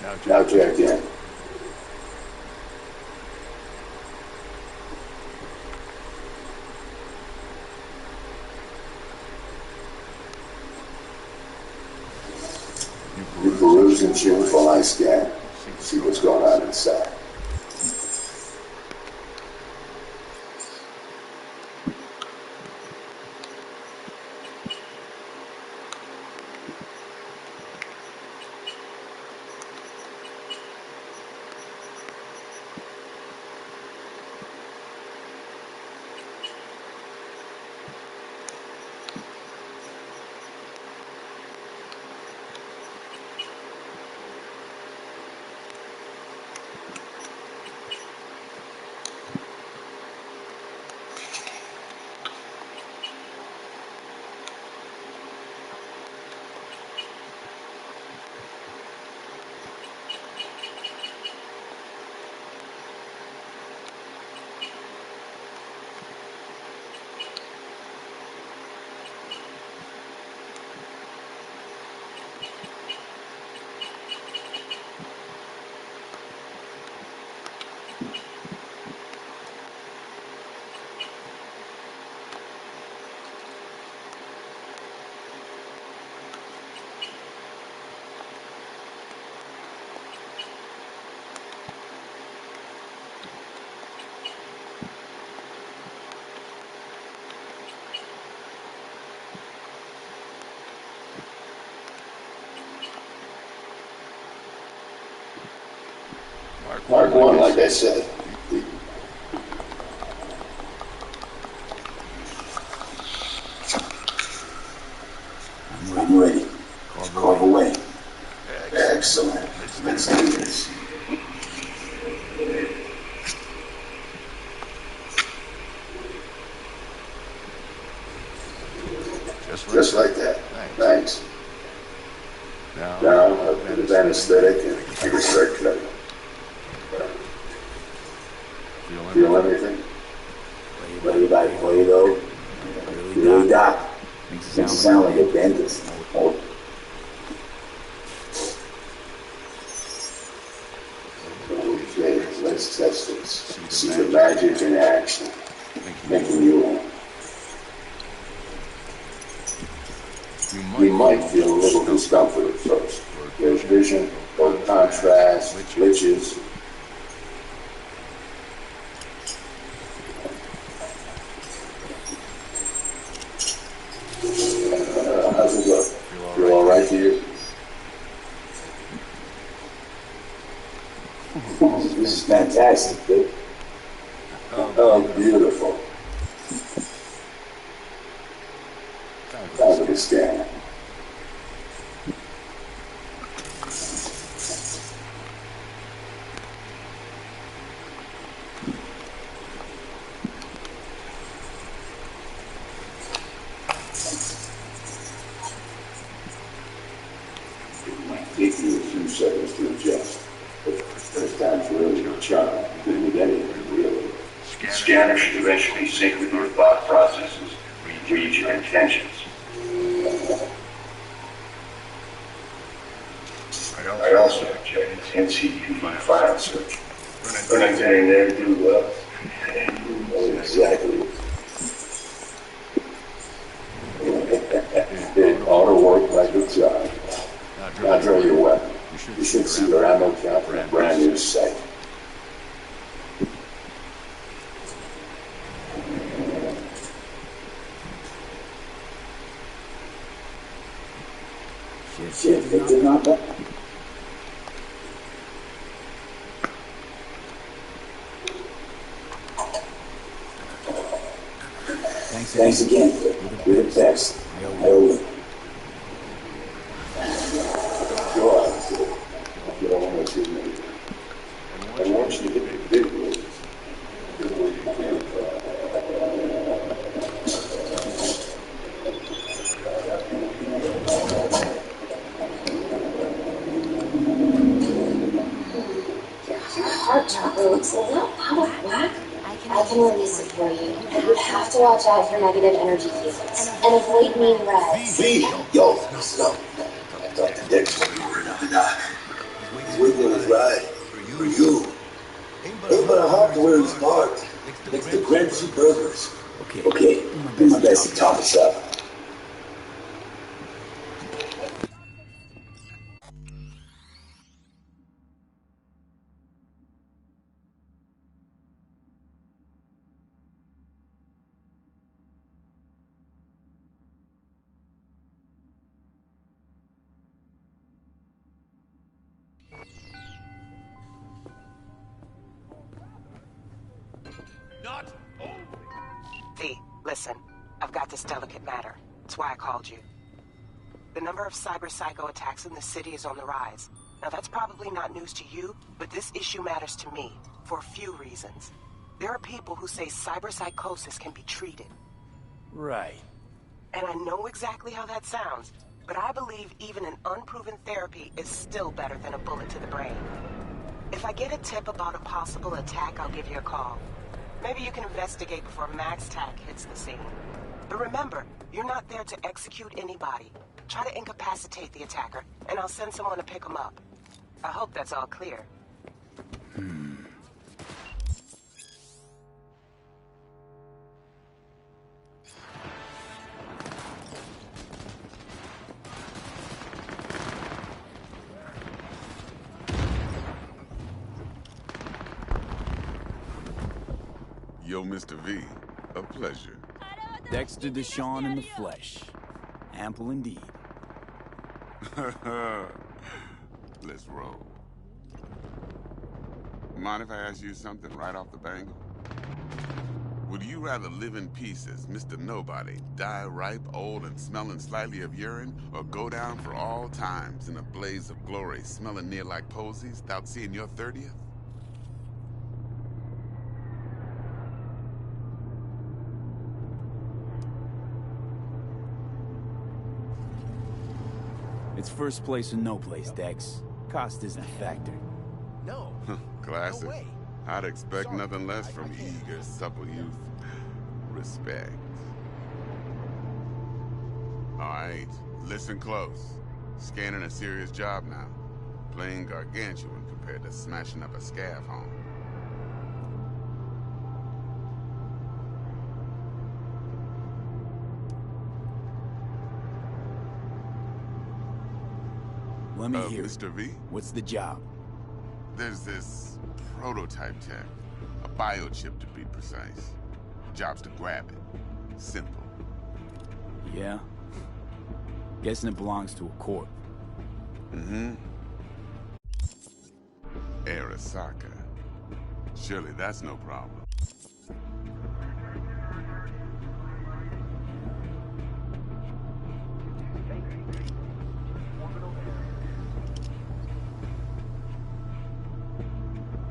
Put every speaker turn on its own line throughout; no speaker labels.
Now check in. You peruse and choose while I scan. See what's going on inside. Mark 1, like I said. I'm ready. Carve away. Excellent. Let's do this. Just like that. Thanks. Now, a bit of anesthetic and I can start cutting. Feel anything? Way by way though. Really, Doc? Makes it sound like a dentist. Oh. Okay, let's test this. See the magic in action. Making you on. You might feel a little discomfort at first. There's vision, or contrast, glitches. How's it look? Feel all right to you? This is fantastic, dude. Oh, beautiful. Time for the scan. Take you a few seconds to adjust. But first time's really your charm. Didn't need anything, really. Scanner should eventually sync with your thought processes, read your intentions. I also checked Cbpk file search. When I get in there, do well. Exactly. It ought to work like a charm. Now draw your weapon. You should see your ammo count in a brand new sight. Shit, they did not that. Thanks again. You're the best. I owe you. Go on, kid. You don't want to see me. And once you get the big moves, do what you can.
Your heart chakra looks a little out of whack. I can release it for you, but you'd have to watch out for negative energy fields and avoid mean reds.
Yo, listen up. I talked to Dick when we were in the dock.
Waiting on his ride. For you. Ain't but a hop to where he's parked. Next to Gramsci Burgers. Okay, do my best to talk us up.
V, listen. I've got this delicate matter. That's why I called you. The number of cyber-psycho attacks in the city is on the rise. Now that's probably not news to you, but this issue matters to me, for a few reasons. There are people who say cyberpsychosis can be treated.
Right.
And I know exactly how that sounds, but I believe even an unproven therapy is still better than a bullet to the brain. If I get a tip about a possible attack, I'll give you a call. Maybe you can investigate before Max Tack hits the scene. But remember, you're not there to execute anybody. Try to incapacitate the attacker, and I'll send someone to pick him up. I hope that's all clear.
Yo, Mr. V, a pleasure.
Dexter Deshawn in the flesh. Ample indeed.
Let's roll. Mind if I ask you something right off the bangle? Would you rather live in peace as Mr. Nobody, die ripe, old, and smelling slightly of urine, or go down for all times in a blaze of glory, smelling near like posies, without seeing your 30th?
It's first place or no place, Dex. Cost isn't a factor.
No.
Classic.
No way.
I'd expect nothing less from eager, supple youth. Respect. Alright, listen close. Scanning a serious job now. Playing gargantuan compared to smashing up a scav home.
Let me hear it.
Mr. V?
What's the job?
There's this prototype tech. A biochip to be precise. Job's to grab it. Simple.
Yeah? Guessing it belongs to a corp.
Mm-hmm. Arasaka. Surely that's no problem.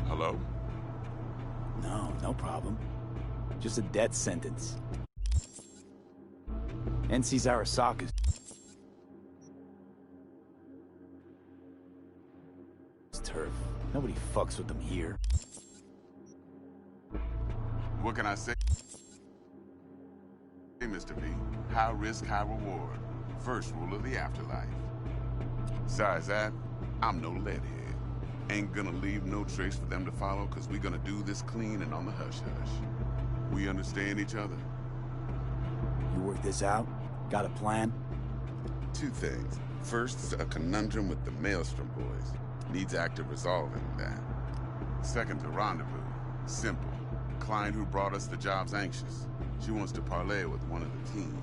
Hello?
No problem. Just a death sentence. NC's Arasaka's turf. Nobody fucks with them here.
What can I say? Hey, Mr. V. High risk, high reward. First rule of the afterlife. Besides that, I'm no leadhead. Ain't gonna leave no trace for them to follow, cause we gonna do this clean and on the hush-hush. We understand each other?
You work this out? Got a plan?
Two things. First is a conundrum with the Maelstrom boys. Needs active resolving that. Second, the rendezvous. Simple. Client who brought us the job's anxious. She wants to parlay with one of the team.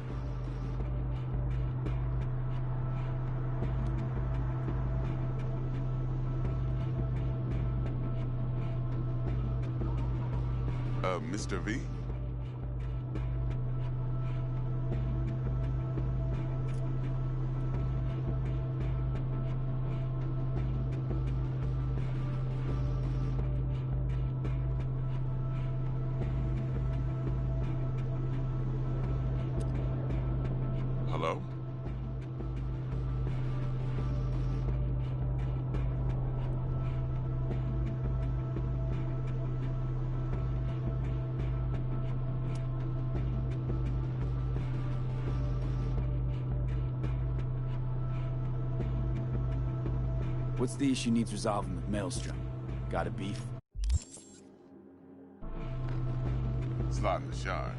Mr. V? Hello?
What's the issue needs resolving with Maelstrom? Got a beef?
Slot in the shard.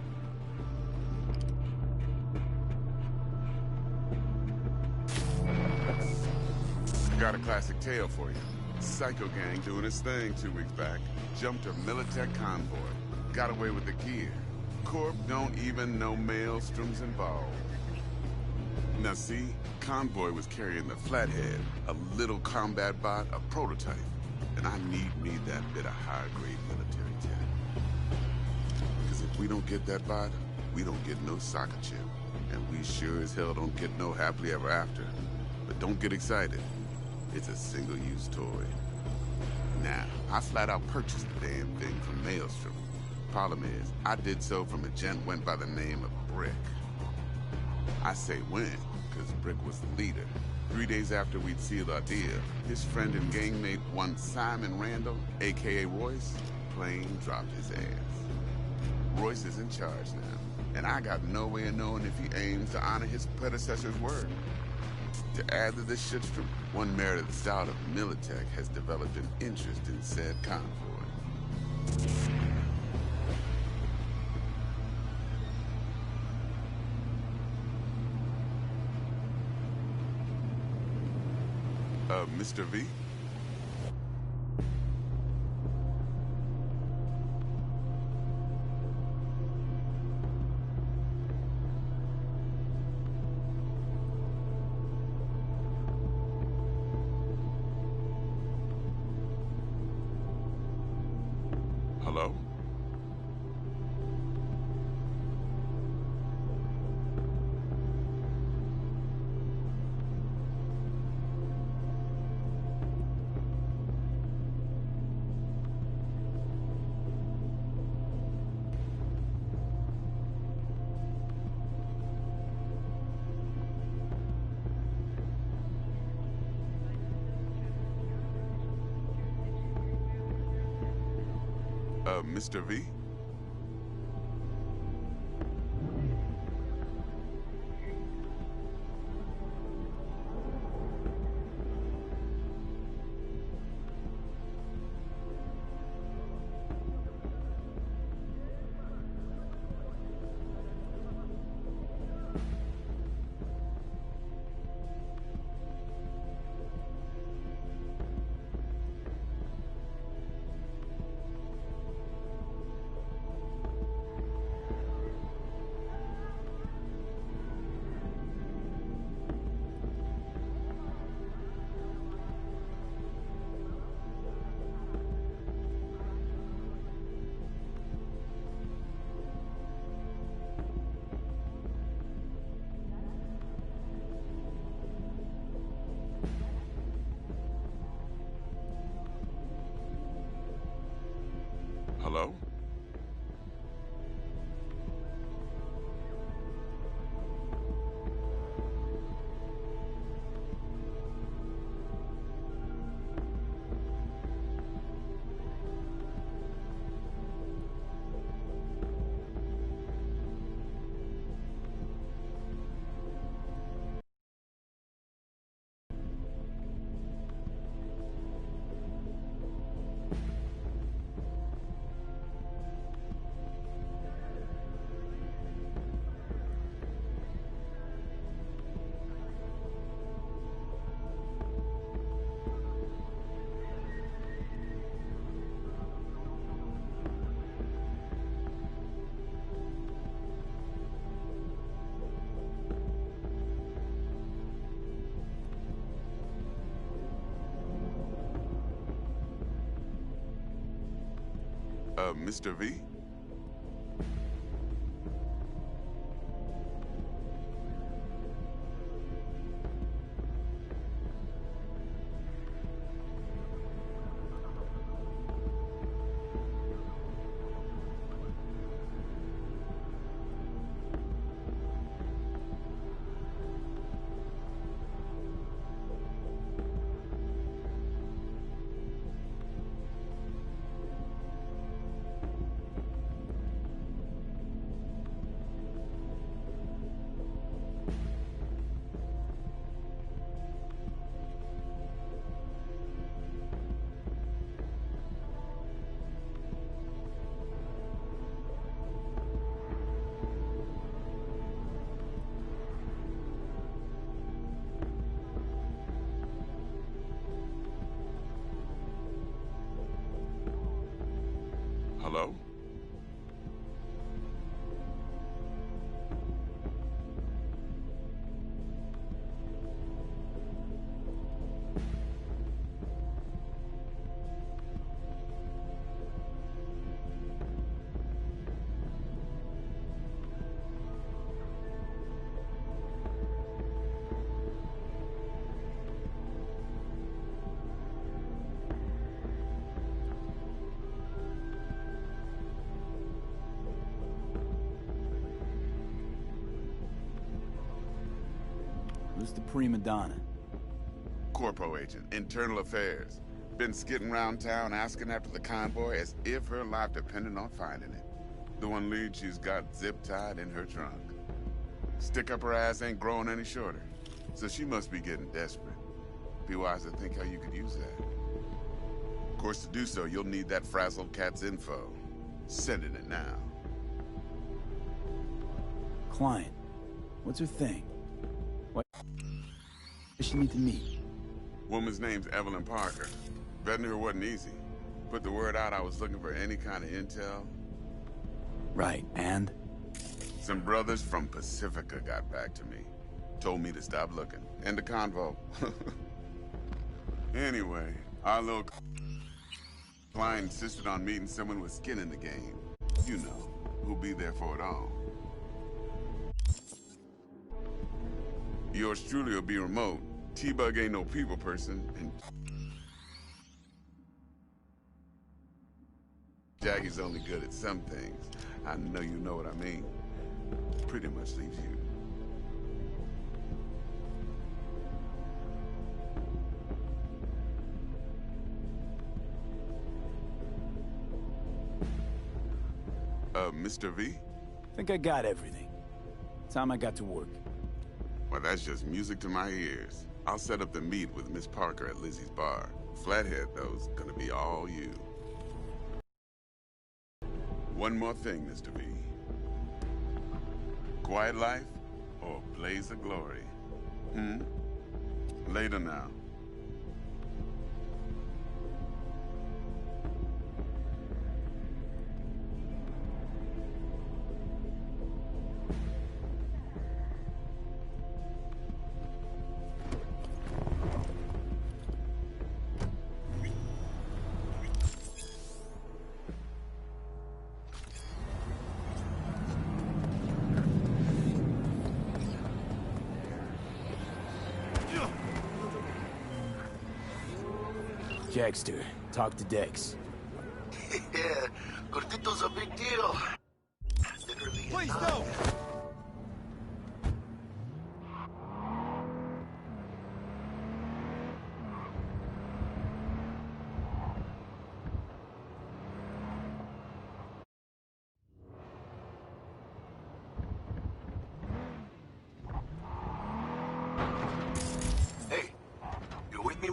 Got a classic tale for you. Psycho gang doing its thing 2 weeks back. Jumped a Militech convoy. Got away with the gear. Corp don't even know Maelstrom's involved. Now see, convoy was carrying the Flathead, a little combat bot, a prototype. And I need me that bit of high-grade military tech. Because if we don't get that bot, we don't get no soccer chip. And we sure as hell don't get no happily ever after. But don't get excited. It's a single-use toy. Now, I flat out purchased the damn thing from Maelstrom. Problem is, I did so from a gent went by the name of Brick. I say when, because Brick was the leader. 3 days after we'd sealed our deal, his friend and gangmate, one Simon Randall, a.k.a. Royce, plain dropped his ass. Royce is in charge now, and I got no way of knowing if he aims to honor his predecessor's word. To add to this shitstrom, one merited stout of Militech has developed an interest in said convoy. Mr. V? Hello? Mr. V? Hello? Mr. V?
Who's the prima donna?
Corpo agent, internal affairs. Been skidding around town asking after the convoy as if her life depended on finding it. The one lead she's got zip-tied in her trunk. Stick up her ass ain't growing any shorter, so she must be getting desperate. Be wise to think how you could use that. Of course, to do so, you'll need that frazzled cat's info. Sending it now.
Client. What's her thing? What does she need to meet?
Woman's name's Evelyn Parker. Vetting her wasn't easy. Put the word out I was looking for any kind of intel.
Right, and?
Some brothers from Pacifica got back to me. Told me to stop looking. End the convo. Anyway, our little client insisted on meeting someone with skin in the game. You know, who'll be there for it all. Yours truly will be remote. T-Bug ain't no people person, and Jackie's only good at some things. I know you know what I mean. Pretty much leaves you. Mr. V?
Think I got everything. Time I got to work.
Well, that's just music to my ears. I'll set up the meet with Miss Parker at Lizzie's bar. Flathead, though's gonna be all you. One more thing, Mr. V. Quiet life or blaze of glory? Later now.
Jackster, talk to Dex.
Yeah, Gordito's a big deal. Literally. Please no!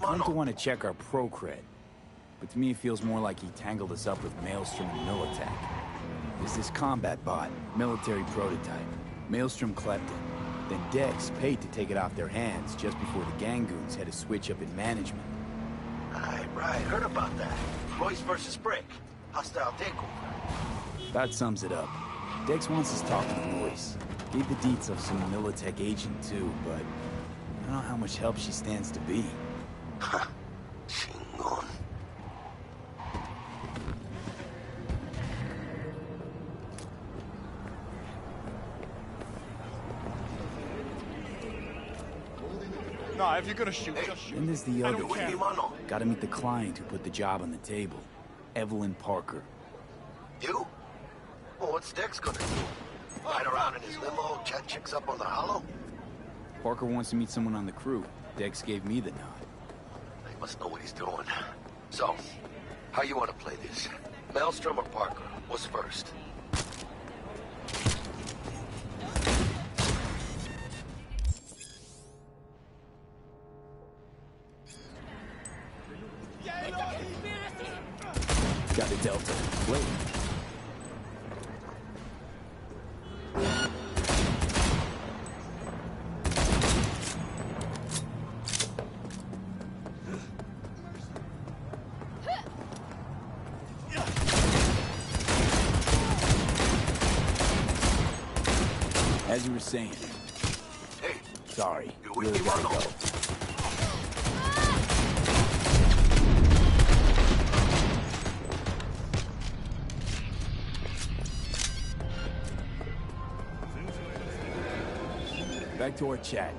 I don't want to check our pro-cred, but to me it feels more like he tangled us up with Maelstrom and Militech. There's this combat bot, military prototype. Maelstrom clept it. Then Dex paid to take it off their hands just before the Gangoons had a switch up in management.
Right, heard about that. Royce versus Brick. Hostile takeover.
That sums it up. Dex wants us talking to Royce. Gave the deets of some Militech agent too, but I don't know how much help she stands to be.
Chingón.
Nah, if you're gonna shoot, just shoot.
Then there's the other
don't care.
kid. Gotta meet the client who put the job on the table. Evelyn Parker.
You? Well, what's Dex gonna do? Ride around in his limo, chat chicks up on the hollow?
Parker wants to meet someone on the crew. Dex gave me the nod.
He must know what he's doing. So, how you want to play this? Maelstrom or Parker? What's first?
Got a Delta. Wait. As you were saying.
Hey.
Sorry.
You with
Really
me,
gotta
Mano?
go. Back to our chat.